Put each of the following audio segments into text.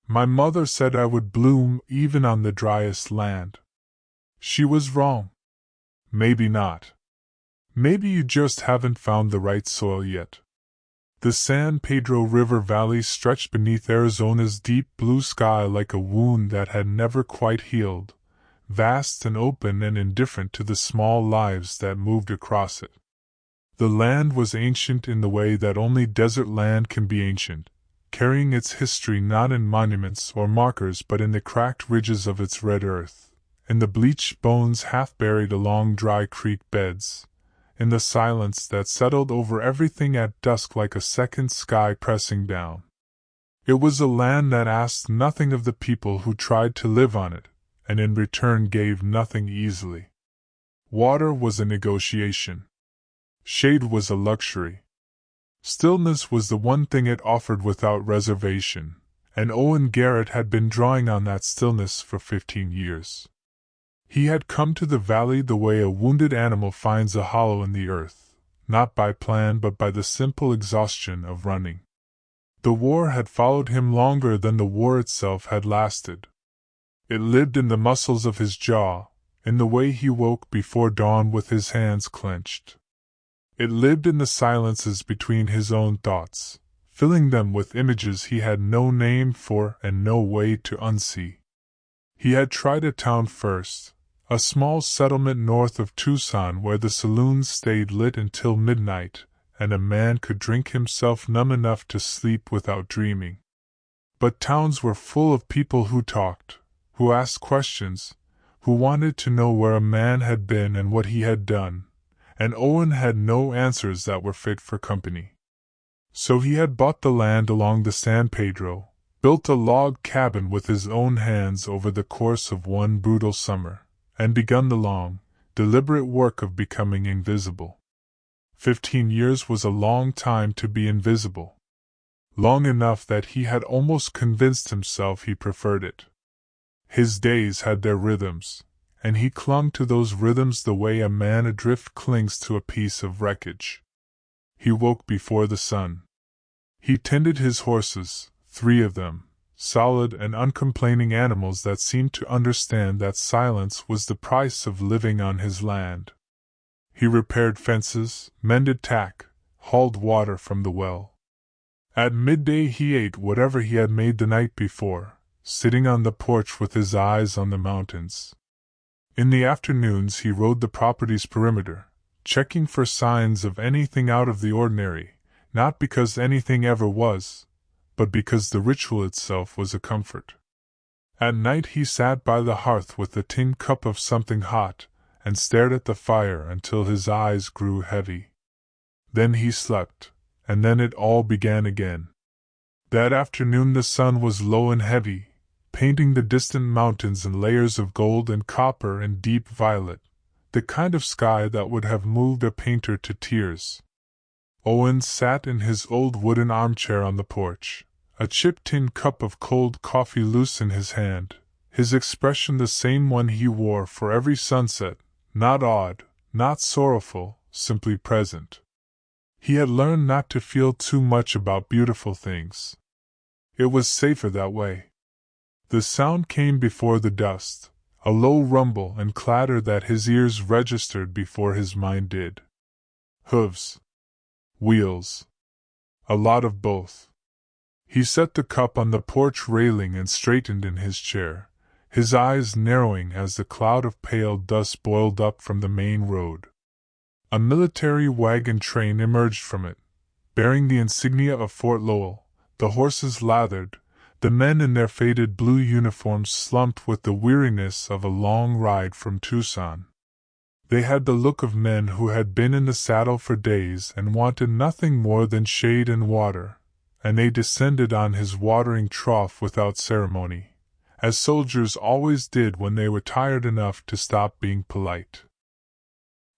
My mother said I would bloom even on the driest land. She was wrong. Maybe not. Maybe you just haven't found the right soil yet. The San Pedro River Valley stretched beneath Arizona's deep blue sky like a wound that had never quite healed, vast and open and indifferent to the small lives that moved across it. The land was ancient in the way that only desert land can be ancient, carrying its history not in monuments or markers but in the cracked ridges of its red earth, in the bleached bones half buried along dry creek beds, in the silence that settled over everything at dusk like a second sky pressing down. It was a land that asked nothing of the people who tried to live on it, and in return gave nothing easily. Water was a negotiation. Shade was a luxury. Stillness was the one thing it offered without reservation, and Owen Garrett had been drawing on that stillness for 15 years. He had come to the valley the way a wounded animal finds a hollow in the earth, not by plan but by the simple exhaustion of running. The war had followed him longer than the war itself had lasted. It lived in the muscles of his jaw, in the way he woke before dawn with his hands clenched. It lived in the silences between his own thoughts, filling them with images he had no name for and no way to unsee. He had tried a town first, a small settlement north of Tucson where the saloons stayed lit until midnight, and a man could drink himself numb enough to sleep without dreaming. But towns were full of people who talked, who asked questions, who wanted to know where a man had been and what he had done, and Owen had no answers that were fit for company. So he had bought the land along the San Pedro, built a log cabin with his own hands over the course of one brutal summer, and begun the long, deliberate work of becoming invisible. 15 years was a long time to be invisible. Long enough that he had almost convinced himself he preferred it. His days had their rhythms, and he clung to those rhythms the way a man adrift clings to a piece of wreckage. He woke before the sun. He tended his horses, 3 of them, solid and uncomplaining animals that seemed to understand that silence was the price of living on his land. He repaired fences, mended tack, hauled water from the well. At midday he ate whatever he had made the night before, sitting on the porch with his eyes on the mountains. In the afternoons he rode the property's perimeter, checking for signs of anything out of the ordinary, not because anything ever was, but because the ritual itself was a comfort. At night he sat by the hearth with a tin cup of something hot, and stared at the fire until his eyes grew heavy. Then he slept, and then it all began again. That afternoon the sun was low and heavy, painting the distant mountains in layers of gold and copper and deep violet, the kind of sky that would have moved a painter to tears. Owen sat in his old wooden armchair on the porch, a chipped tin cup of cold coffee loose in his hand, his expression the same one he wore for every sunset, not odd, not sorrowful, simply present. He had learned not to feel too much about beautiful things. It was safer that way. The sound came before the dust, a low rumble and clatter that his ears registered before his mind did. Hooves. Wheels. A lot of both. He set the cup on the porch railing and straightened in his chair, his eyes narrowing as the cloud of pale dust boiled up from the main road. A military wagon train emerged from it, bearing the insignia of Fort Lowell, the horses lathered, the men in their faded blue uniforms slumped with the weariness of a long ride from Tucson. They had the look of men who had been in the saddle for days and wanted nothing more than shade and water, and they descended on his watering trough without ceremony, as soldiers always did when they were tired enough to stop being polite.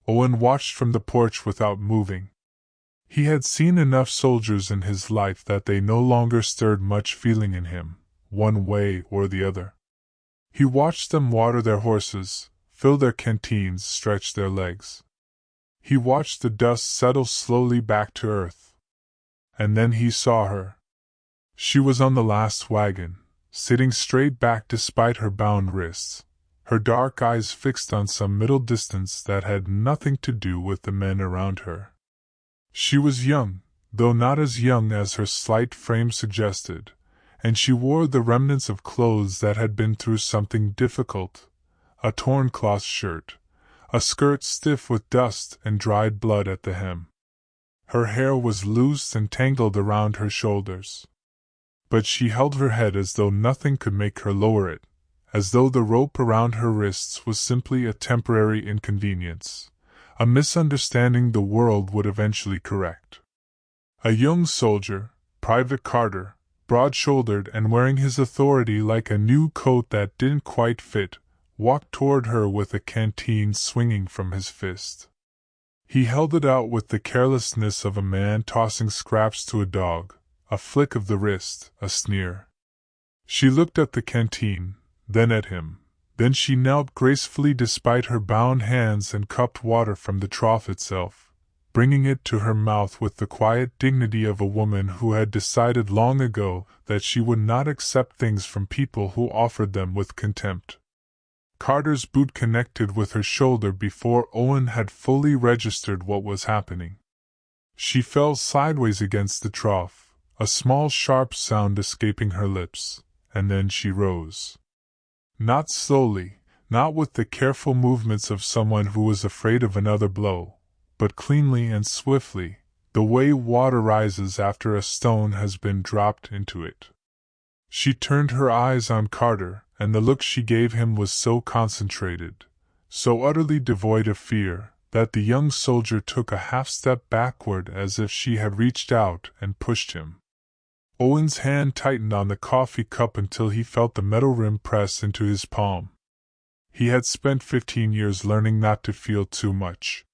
Owen watched from the porch without moving. He had seen enough soldiers in his life that they no longer stirred much feeling in him, one way or the other. He watched them water their horses, fill their canteens, stretch their legs. He watched the dust settle slowly back to earth. And then he saw her. She was on the last wagon, sitting straight back despite her bound wrists, her dark eyes fixed on some middle distance that had nothing to do with the men around her. She was young, though not as young as her slight frame suggested, and she wore the remnants of clothes that had been through something difficult, a torn cloth shirt, a skirt stiff with dust and dried blood at the hem. Her hair was loose and tangled around her shoulders. But she held her head as though nothing could make her lower it, as though the rope around her wrists was simply a temporary inconvenience, a misunderstanding the world would eventually correct. A young soldier, Private Carter, broad-shouldered and wearing his authority like a new coat that didn't quite fit, walked toward her with a canteen swinging from his fist. He held it out with the carelessness of a man tossing scraps to a dog, a flick of the wrist, a sneer. She looked at the canteen, then at him, then she knelt gracefully despite her bound hands and cupped water from the trough itself, bringing it to her mouth with the quiet dignity of a woman who had decided long ago that she would not accept things from people who offered them with contempt. Carter's boot connected with her shoulder before Owen had fully registered what was happening. She fell sideways against the trough, a small sharp sound escaping her lips, and then she rose. Not slowly, not with the careful movements of someone who was afraid of another blow, but cleanly and swiftly, the way water rises after a stone has been dropped into it. She turned her eyes on Carter, and the look she gave him was so concentrated, so utterly devoid of fear, that the young soldier took a half-step backward as if she had reached out and pushed him. Owen's hand tightened on the coffee cup until he felt the metal rim press into his palm. He had spent 15 years learning not to feel too much.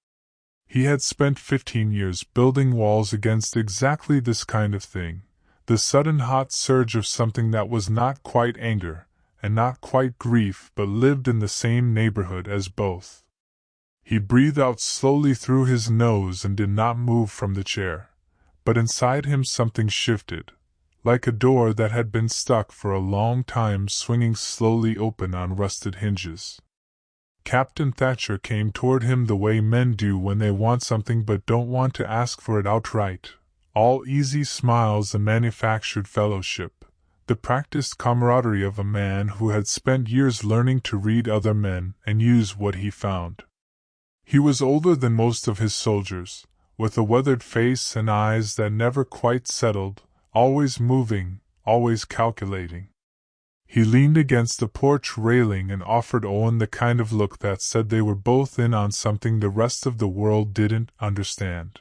He had spent 15 years building walls against exactly this kind of thing, the sudden hot surge of something that was not quite anger, and not quite grief but lived in the same neighborhood as both. He breathed out slowly through his nose and did not move from the chair, but inside him something shifted, like a door that had been stuck for a long time swinging slowly open on rusted hinges. Captain Thatcher came toward him the way men do when they want something but don't want to ask for it outright, all easy smiles and manufactured fellowship, the practiced camaraderie of a man who had spent years learning to read other men and use what he found. He was older than most of his soldiers, with a weathered face and eyes that never quite settled, always moving, always calculating. He leaned against the porch railing and offered Owen the kind of look that said they were both in on something the rest of the world didn't understand.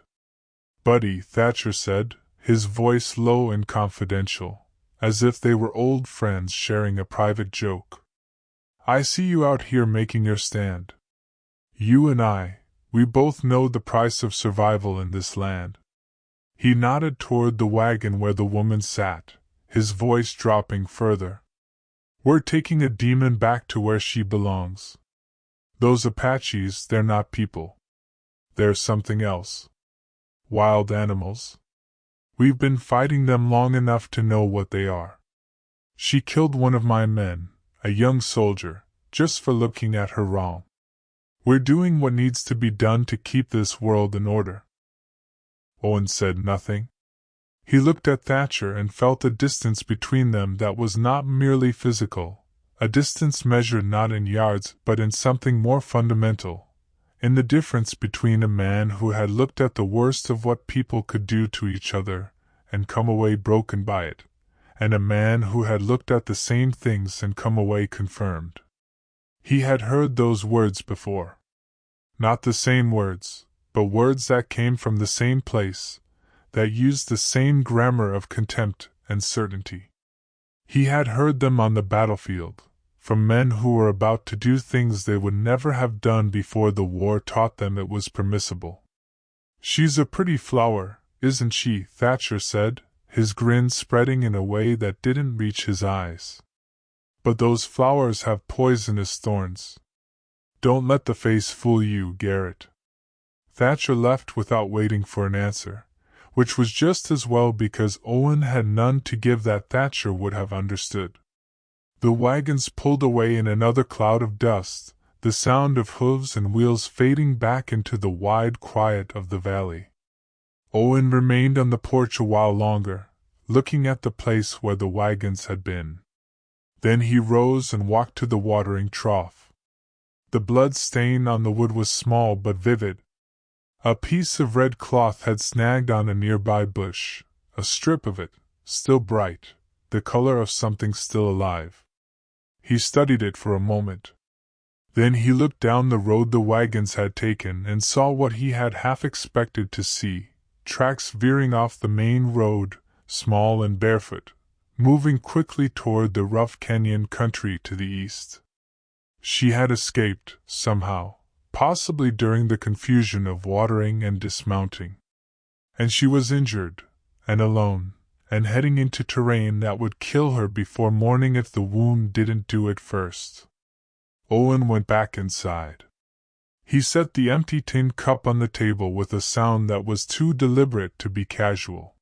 "Buddy," Thatcher said, his voice low and confidential, as if they were old friends sharing a private joke. "I see you out here making your stand. You and I, we both know the price of survival in this land." He nodded toward the wagon where the woman sat, his voice dropping further. "We're taking a demon back to where she belongs. Those Apaches, they're not people. They're something else. Wild animals. We've been fighting them long enough to know what they are. She killed one of my men, a young soldier, just for looking at her wrong. We're doing what needs to be done to keep this world in order." Owen said nothing. He looked at Thatcher and felt a distance between them that was not merely physical, a distance measured not in yards but in something more fundamental, in the difference between a man who had looked at the worst of what people could do to each other and come away broken by it, and a man who had looked at the same things and come away confirmed. He had heard those words before. Not the same words, but words that came from the same place, that used the same grammar of contempt and certainty. He had heard them on the battlefield, from men who were about to do things they would never have done before the war taught them it was permissible. "She's a pretty flower, isn't she?" Thatcher said, his grin spreading in a way that didn't reach his eyes. "But those flowers have poisonous thorns. Don't let the face fool you, Garrett." Thatcher left without waiting for an answer, which was just as well because Owen had none to give that Thatcher would have understood. The wagons pulled away in another cloud of dust, the sound of hooves and wheels fading back into the wide quiet of the valley. Owen remained on the porch a while longer, looking at the place where the wagons had been. Then he rose and walked to the watering trough. The blood stain on the wood was small but vivid. A piece of red cloth had snagged on a nearby bush, a strip of it, still bright, the color of something still alive. He studied it for a moment. Then he looked down the road the wagons had taken and saw what he had half expected to see, tracks veering off the main road, small and barefoot, moving quickly toward the rough canyon country to the east. She had escaped, somehow, possibly during the confusion of watering and dismounting. And she was injured, and alone, and heading into terrain that would kill her before morning if the wound didn't do it first. Owen went back inside. He set the empty tin cup on the table with a sound that was too deliberate to be casual.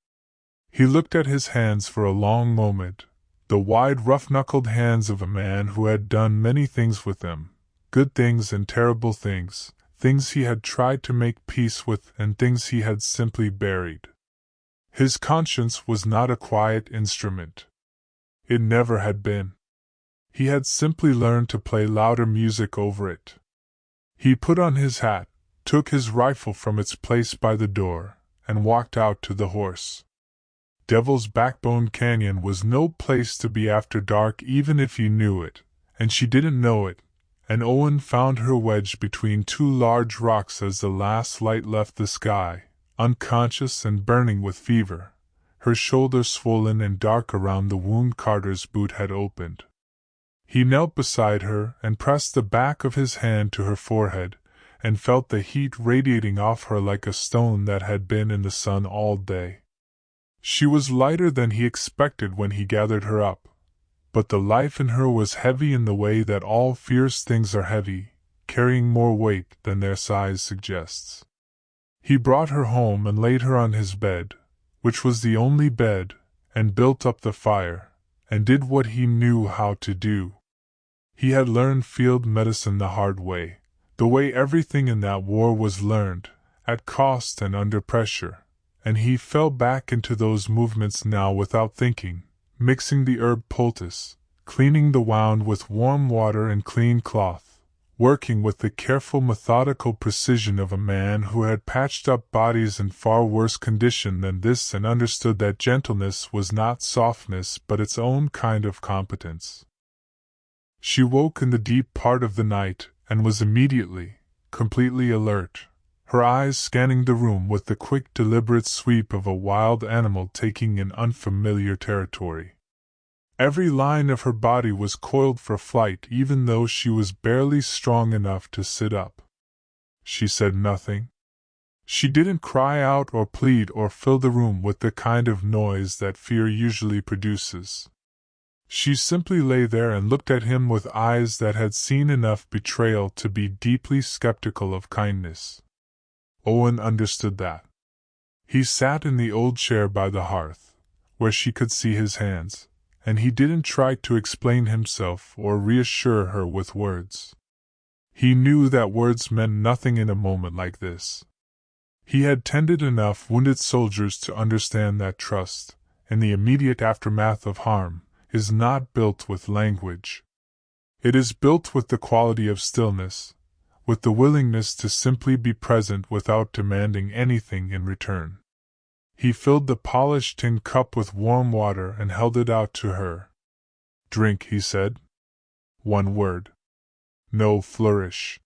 He looked at his hands for a long moment, the wide rough-knuckled hands of a man who had done many things with them, good things and terrible things, things he had tried to make peace with and things he had simply buried. His conscience was not a quiet instrument. It never had been. He had simply learned to play louder music over it. He put on his hat, took his rifle from its place by the door, and walked out to the horse. Devil's Backbone Canyon was no place to be after dark even if he knew it, and she didn't know it, and Owen found her wedged between two large rocks as the last light left the sky, unconscious and burning with fever, her shoulders swollen and dark around the wound Carter's boot had opened. He knelt beside her and pressed the back of his hand to her forehead, and felt the heat radiating off her like a stone that had been in the sun all day. She was lighter than he expected when he gathered her up, but the life in her was heavy in the way that all fierce things are heavy, carrying more weight than their size suggests. He brought her home and laid her on his bed, which was the only bed, and built up the fire, and did what he knew how to do. He had learned field medicine the hard way, the way everything in that war was learned, at cost and under pressure, and he fell back into those movements now without thinking, mixing the herb poultice, cleaning the wound with warm water and clean cloth, working with the careful methodical precision of a man who had patched up bodies in far worse condition than this and understood that gentleness was not softness but its own kind of competence. She woke in the deep part of the night, and was immediately, completely alert, her eyes scanning the room with the quick deliberate sweep of a wild animal taking in unfamiliar territory. Every line of her body was coiled for flight even though she was barely strong enough to sit up. She said nothing. She didn't cry out or plead or fill the room with the kind of noise that fear usually produces. She simply lay there and looked at him with eyes that had seen enough betrayal to be deeply skeptical of kindness. Owen understood that. He sat in the old chair by the hearth, where she could see his hands, and he didn't try to explain himself or reassure her with words. He knew that words meant nothing in a moment like this. He had tended enough wounded soldiers to understand that trust, in the immediate aftermath of harm, is not built with language. It is built with the quality of stillness, with the willingness to simply be present without demanding anything in return. He filled the polished tin cup with warm water and held it out to her. "Drink," he said. One word. No flourish.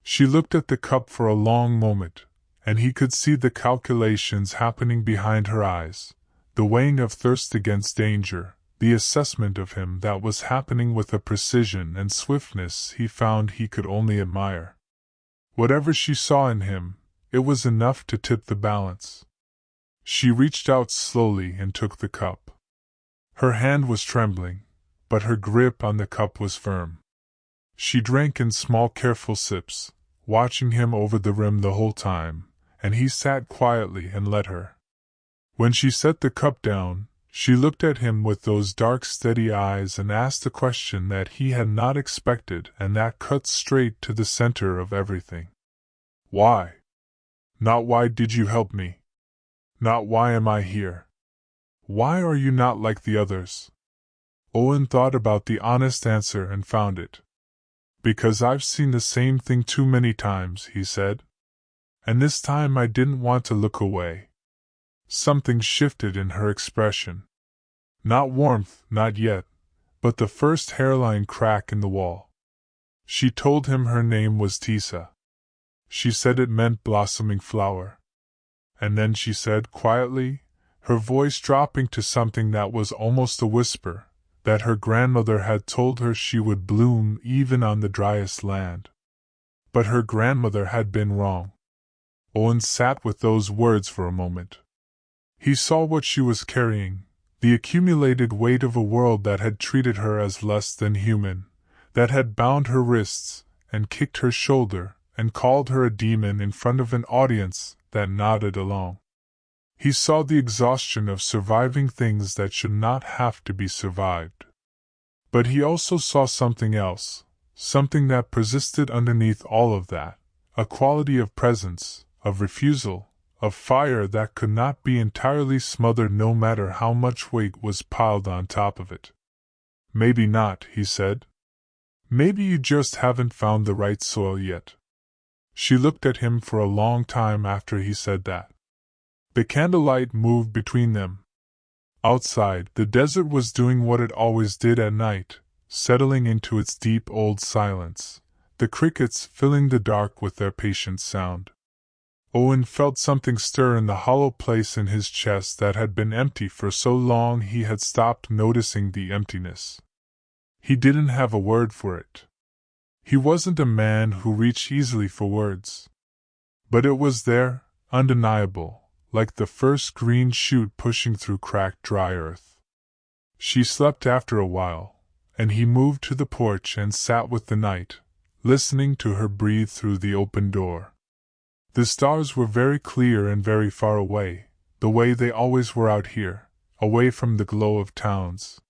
She looked at the cup for a long moment, and he could see the calculations happening behind her eyes, the weighing of thirst against danger, the assessment of him that was happening with a precision and swiftness he found he could only admire. Whatever she saw in him, it was enough to tip the balance. She reached out slowly and took the cup. Her hand was trembling, but her grip on the cup was firm. She drank in small careful sips, watching him over the rim the whole time, and he sat quietly and let her. When she set the cup down, She looked at him with those dark, steady eyes and asked a question that he had not expected and that cut straight to the center of everything. Why? Not why did you help me? Not why am I here? Why are you not like the others? Owen thought about the honest answer and found it. Because I've seen the same thing too many times, he said. And this time I didn't want to look away. Something shifted in her expression. Not warmth, not yet, but the first hairline crack in the wall. She told him her name was Tisa. She said it meant blossoming flower. And then she said quietly, her voice dropping to something that was almost a whisper, that her grandmother had told her she would bloom even on the driest land. But her grandmother had been wrong. Owen sat with those words for a moment. He saw what she was carrying, the accumulated weight of a world that had treated her as less than human, that had bound her wrists, and kicked her shoulder, and called her a demon in front of an audience that nodded along. He saw the exhaustion of surviving things that should not have to be survived. But he also saw something else, something that persisted underneath all of that, a quality of presence, of refusal, of fire that could not be entirely smothered no matter how much weight was piled on top of it. Maybe not, he said. Maybe you just haven't found the right soil yet. She looked at him for a long time after he said that. The candlelight moved between them. Outside, the desert was doing what it always did at night, settling into its deep old silence, the crickets filling the dark with their patient sound. Owen felt something stir in the hollow place in his chest that had been empty for so long he had stopped noticing the emptiness. He didn't have a word for it. He wasn't a man who reached easily for words. But it was there, undeniable, like the first green shoot pushing through cracked dry earth. She slept after a while, and he moved to the porch and sat with the night, listening to her breathe through the open door. The stars were very clear and very far away, the way they always were out here, away from the glow of towns.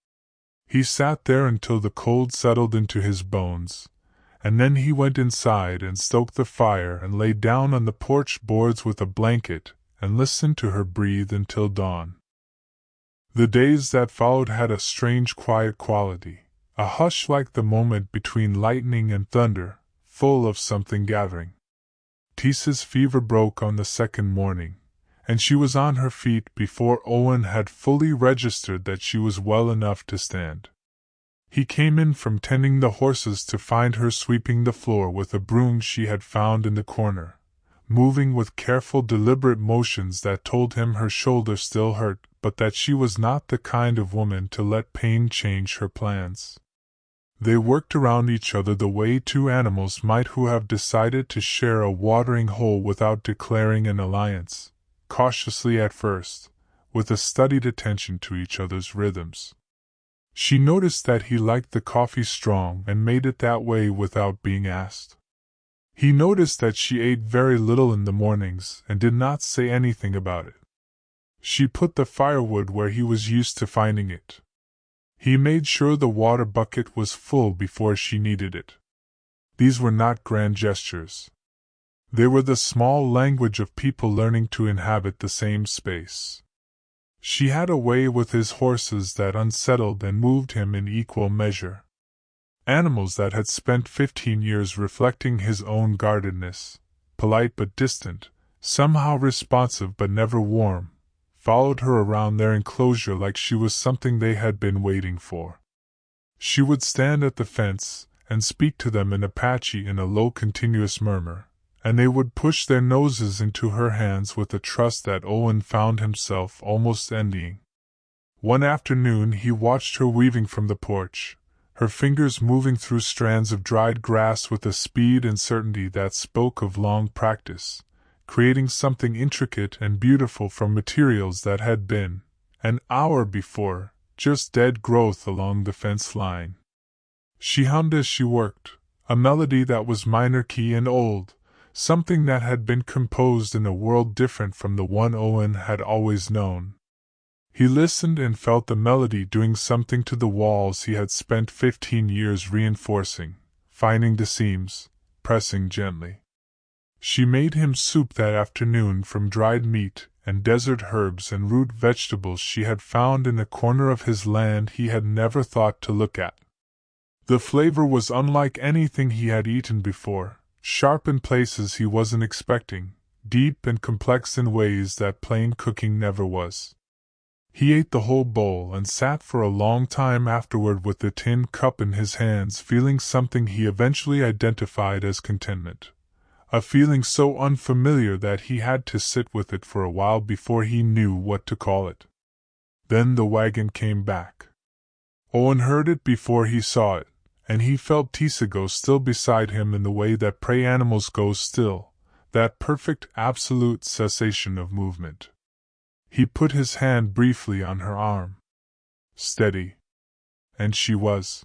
He sat there until the cold settled into his bones, and then he went inside and stoked the fire and lay down on the porch boards with a blanket and listened to her breathe until dawn. The days that followed had a strange quiet quality, a hush like the moment between lightning and thunder, full of something gathering. Tisa's fever broke on the second morning, and she was on her feet before Owen had fully registered that she was well enough to stand. He came in from tending the horses to find her sweeping the floor with a broom she had found in the corner, moving with careful, deliberate motions that told him her shoulder still hurt, but that she was not the kind of woman to let pain change her plans. They worked around each other the way two animals might who have decided to share a watering hole without declaring an alliance, cautiously at first, with a studied attention to each other's rhythms. She noticed that he liked the coffee strong and made it that way without being asked. He noticed that she ate very little in the mornings and did not say anything about it. She put the firewood where he was used to finding it. He made sure the water bucket was full before she needed it. These were not grand gestures. They were the small language of people learning to inhabit the same space. She had a way with his horses that unsettled and moved him in equal measure. Animals that had spent 15 years reflecting his own guardedness, polite but distant, somehow responsive but never warm, followed her around their enclosure like she was something they had been waiting for. She would stand at the fence and speak to them in Apache in a low continuous murmur, and they would push their noses into her hands with a trust that Owen found himself almost envying. One afternoon he watched her weaving from the porch, her fingers moving through strands of dried grass with a speed and certainty that spoke of long practice, creating something intricate and beautiful from materials that had been, an hour before, just dead growth along the fence line. She hummed as she worked, a melody that was minor key and old, something that had been composed in a world different from the one Owen had always known. He listened and felt the melody doing something to the walls he had spent 15 years reinforcing, finding the seams, pressing gently. She made him soup that afternoon from dried meat and desert herbs and root vegetables she had found in a corner of his land he had never thought to look at. The flavor was unlike anything he had eaten before, sharp in places he wasn't expecting, deep and complex in ways that plain cooking never was. He ate the whole bowl and sat for a long time afterward with the tin cup in his hands, feeling something he eventually identified as contentment. A feeling so unfamiliar that he had to sit with it for a while before he knew what to call it. Then the wagon came back. Owen heard it before he saw it, and he felt Tisa go still beside him in the way that prey animals go still, that perfect absolute cessation of movement. He put his hand briefly on her arm. Steady. And she was.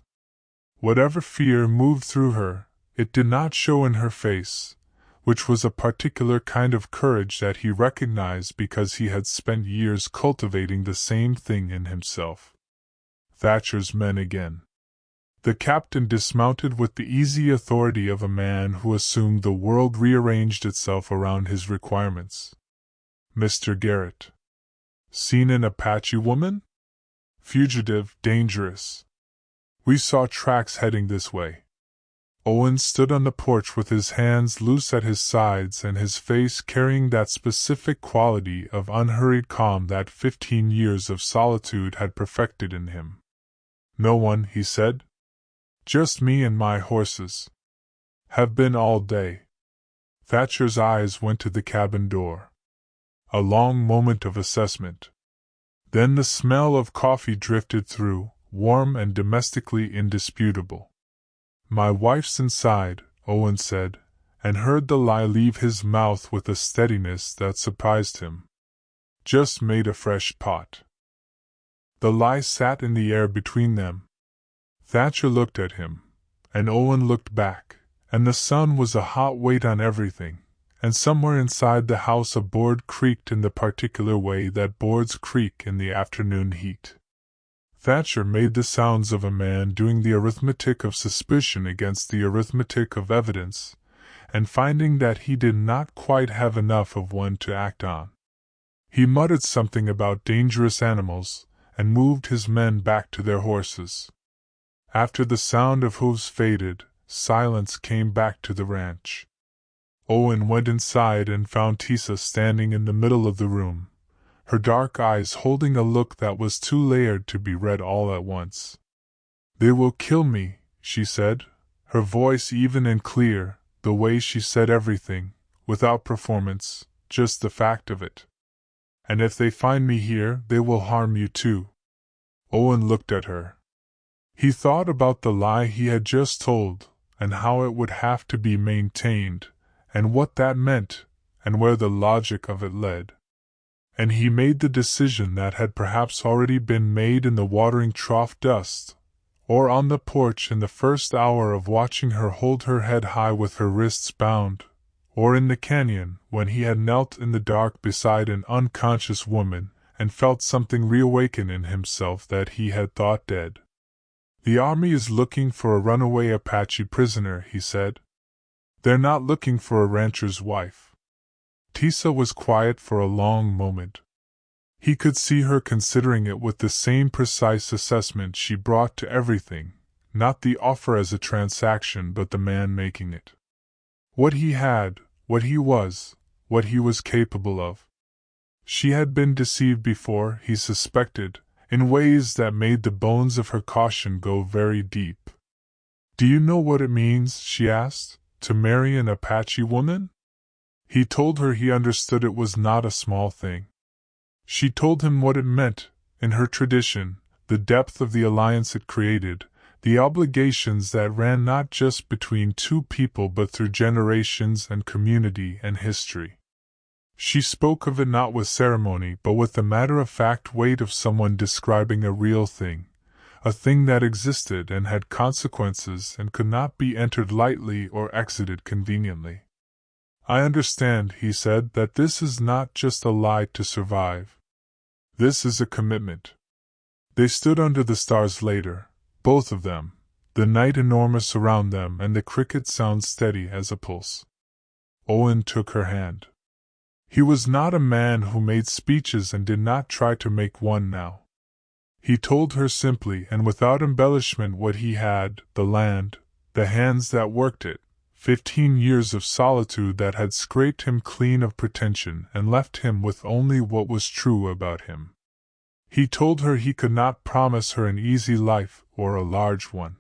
Whatever fear moved through her, it did not show in her face, which was a particular kind of courage that he recognized because he had spent years cultivating the same thing in himself. Thatcher's men again. The captain dismounted with the easy authority of a man who assumed the world rearranged itself around his requirements. Mr. Garrett. Seen an Apache woman? Fugitive, dangerous. We saw tracks heading this way. Owen stood on the porch with his hands loose at his sides and his face carrying that specific quality of unhurried calm that 15 years of solitude had perfected in him. No one, he said. Just me and my horses. Have been all day. Thatcher's eyes went to the cabin door. A long moment of assessment. Then the smell of coffee drifted through, warm and domestically indisputable. My wife's inside, Owen said, and heard the lie leave his mouth with a steadiness that surprised him. Just made a fresh pot. The lie sat in the air between them. Thatcher looked at him, and Owen looked back, and the sun was a hot weight on everything, and somewhere inside the house a board creaked in the particular way that boards creak in the afternoon heat. Thatcher made the sounds of a man doing the arithmetic of suspicion against the arithmetic of evidence, and finding that he did not quite have enough of one to act on. He muttered something about dangerous animals, and moved his men back to their horses. After the sound of hooves faded, silence came back to the ranch. Owen went inside and found Tisa standing in the middle of the room, her dark eyes holding a look that was too layered to be read all at once. They will kill me, she said, her voice even and clear, the way she said everything, without performance, just the fact of it. And if they find me here, they will harm you too. Owen looked at her. He thought about the lie he had just told, and how it would have to be maintained, and what that meant, and where the logic of it led. And he made the decision that had perhaps already been made in the watering trough dust, or on the porch in the first hour of watching her hold her head high with her wrists bound, or in the canyon when he had knelt in the dark beside an unconscious woman and felt something reawaken in himself that he had thought dead. The army is looking for a runaway Apache prisoner, he said. They're not looking for a rancher's wife. Tisa was quiet for a long moment. He could see her considering it with the same precise assessment she brought to everything, not the offer as a transaction but the man making it. What he had, what he was capable of. She had been deceived before, he suspected, in ways that made the bones of her caution go very deep. Do you know what it means, she asked, to marry an Apache woman? He told her he understood it was not a small thing. She told him what it meant, in her tradition, the depth of the alliance it created, the obligations that ran not just between two people but through generations and community and history. She spoke of it not with ceremony but with the matter-of-fact weight of someone describing a real thing, a thing that existed and had consequences and could not be entered lightly or exited conveniently. I understand, he said, that this is not just a lie to survive. This is a commitment. They stood under the stars later, both of them, the night enormous around them and the cricket sound steady as a pulse. Owen took her hand. He was not a man who made speeches and did not try to make one now. He told her simply and without embellishment what he had, the land, the hands that worked it, 15 years of solitude that had scraped him clean of pretension and left him with only what was true about him. He told her he could not promise her an easy life or a large one.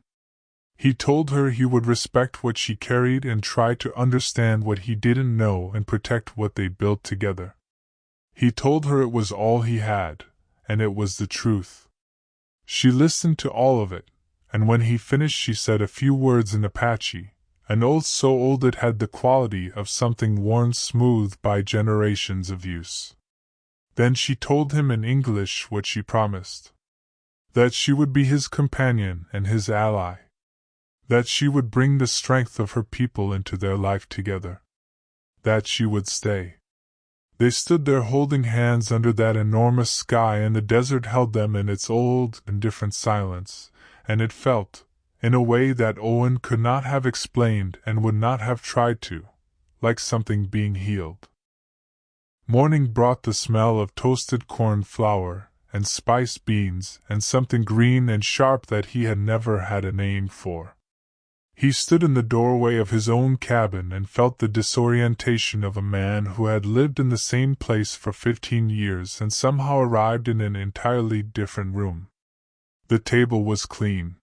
He told her he would respect what she carried and try to understand what he didn't know and protect what they built together. He told her it was all he had, and it was the truth. She listened to all of it, and when he finished she said a few words in Apache, an oath so old it had the quality of something worn smooth by generations of use. Then she told him in English what she promised. That she would be his companion and his ally. That she would bring the strength of her people into their life together. That she would stay. They stood there holding hands under that enormous sky, and the desert held them in its old, indifferent silence, and it felt, in a way that Owen could not have explained and would not have tried to, like something being healed. Morning brought the smell of toasted corn flour, and spiced beans, and something green and sharp that he had never had a name for. He stood in the doorway of his own cabin and felt the disorientation of a man who had lived in the same place for 15 years and somehow arrived in an entirely different room. The table was clean.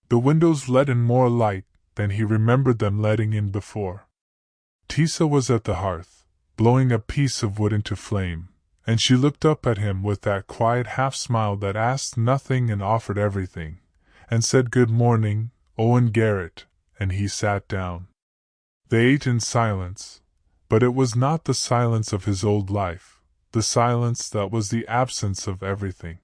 The windows let in more light than he remembered them letting in before. Tisa was at the hearth, blowing a piece of wood into flame, and she looked up at him with that quiet half-smile that asked nothing and offered everything, and said good morning, Owen Garrett, and he sat down. They ate in silence, but it was not the silence of his old life, the silence that was the absence of everything.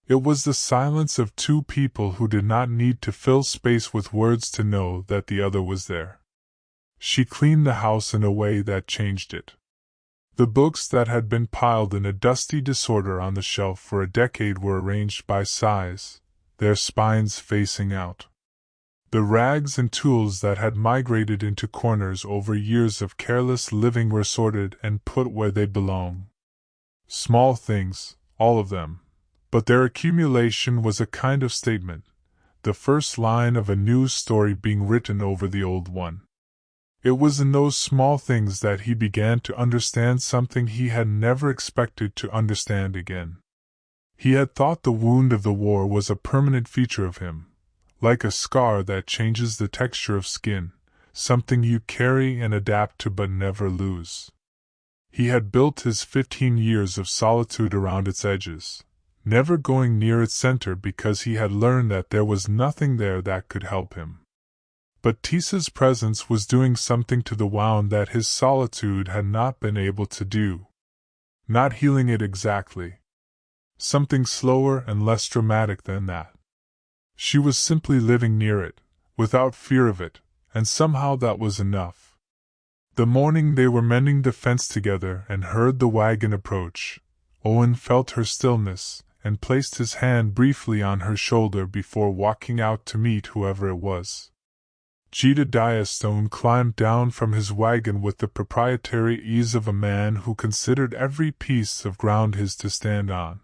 It was the silence of two people who did not need to fill space with words to know that the other was there. She cleaned the house in a way that changed it. The books that had been piled in a dusty disorder on the shelf for a decade were arranged by size, their spines facing out. The rags and tools that had migrated into corners over years of careless living were sorted and put where they belong. Small things, all of them, but their accumulation was a kind of statement, the first line of a new story being written over the old one. It was in those small things that he began to understand something he had never expected to understand again. He had thought the wound of the war was a permanent feature of him, like a scar that changes the texture of skin, something you carry and adapt to but never lose. He had built his 15 years of solitude around its edges, never going near its center because he had learned that there was nothing there that could help him. But Tisa's presence was doing something to the wound that his solitude had not been able to do. Not healing it exactly. Something slower and less dramatic than that. She was simply living near it, without fear of it, and somehow that was enough. The morning they were mending the fence together and heard the wagon approach, Owen felt her stillness and placed his hand briefly on her shoulder before walking out to meet whoever it was. Jedediah Stone climbed down from his wagon with the proprietary ease of a man who considered every piece of ground his to stand on.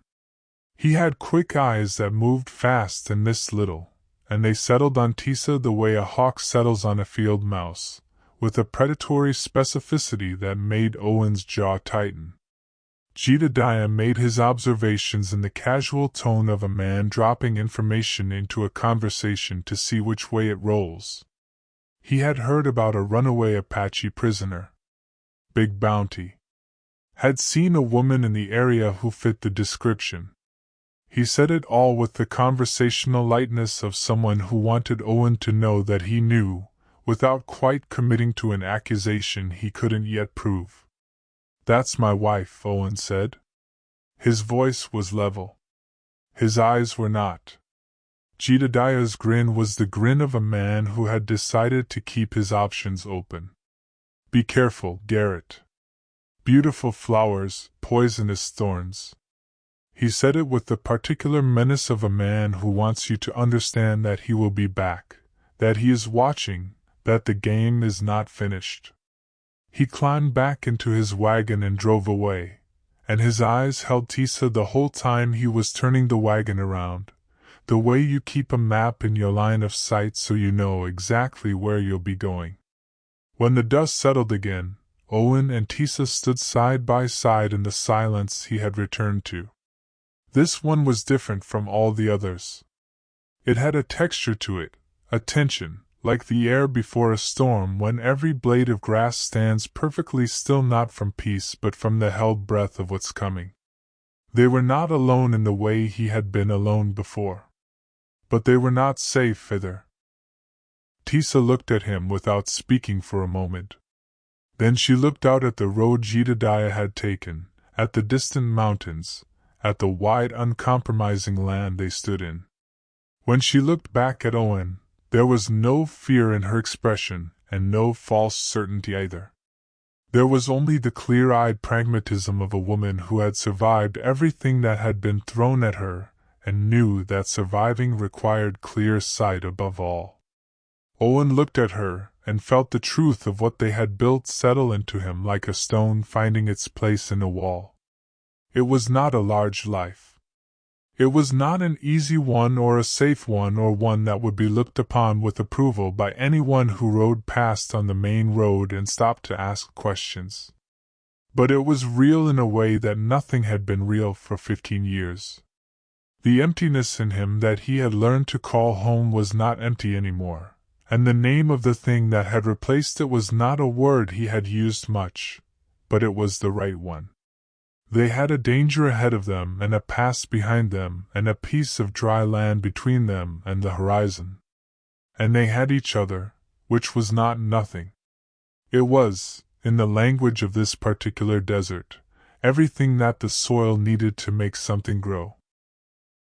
He had quick eyes that moved fast and missed little, and they settled on Tisa the way a hawk settles on a field mouse, with a predatory specificity that made Owen's jaw tighten. Jedediah made his observations in the casual tone of a man dropping information into a conversation to see which way it rolls. He had heard about a runaway Apache prisoner. Big bounty. Had seen a woman in the area who fit the description. He said it all with the conversational lightness of someone who wanted Owen to know that he knew, without quite committing to an accusation he couldn't yet prove. "That's my wife," Owen said. His voice was level. His eyes were not. Jedediah's grin was the grin of a man who had decided to keep his options open. "Be careful, Garrett. Beautiful flowers, poisonous thorns." He said it with the particular menace of a man who wants you to understand that he will be back, that he is watching, that the game is not finished. He climbed back into his wagon and drove away, and his eyes held Tisa the whole time he was turning the wagon around, the way you keep a map in your line of sight so you know exactly where you'll be going. When the dust settled again, Owen and Tisa stood side by side in the silence he had returned to. This one was different from all the others. It had a texture to it, a tension, like the air before a storm when every blade of grass stands perfectly still, not from peace but from the held breath of what's coming. They were not alone in the way he had been alone before. But they were not safe either. Tisa looked at him without speaking for a moment. Then she looked out at the road Jedediah had taken, at the distant mountains, at the wide uncompromising land they stood in. When she looked back at Owen, there was no fear in her expression, and no false certainty either. There was only the clear-eyed pragmatism of a woman who had survived everything that had been thrown at her, and knew that surviving required clear sight above all. Owen looked at her, and felt the truth of what they had built settle into him like a stone finding its place in a wall. It was not a large life. It was not an easy one or a safe one or one that would be looked upon with approval by anyone who rode past on the main road and stopped to ask questions. But it was real in a way that nothing had been real for 15 years. The emptiness in him that he had learned to call home was not empty anymore, and the name of the thing that had replaced it was not a word he had used much, but it was the right one. They had a danger ahead of them and a past behind them and a piece of dry land between them and the horizon. And they had each other, which was not nothing. It was, in the language of this particular desert, everything that the soil needed to make something grow.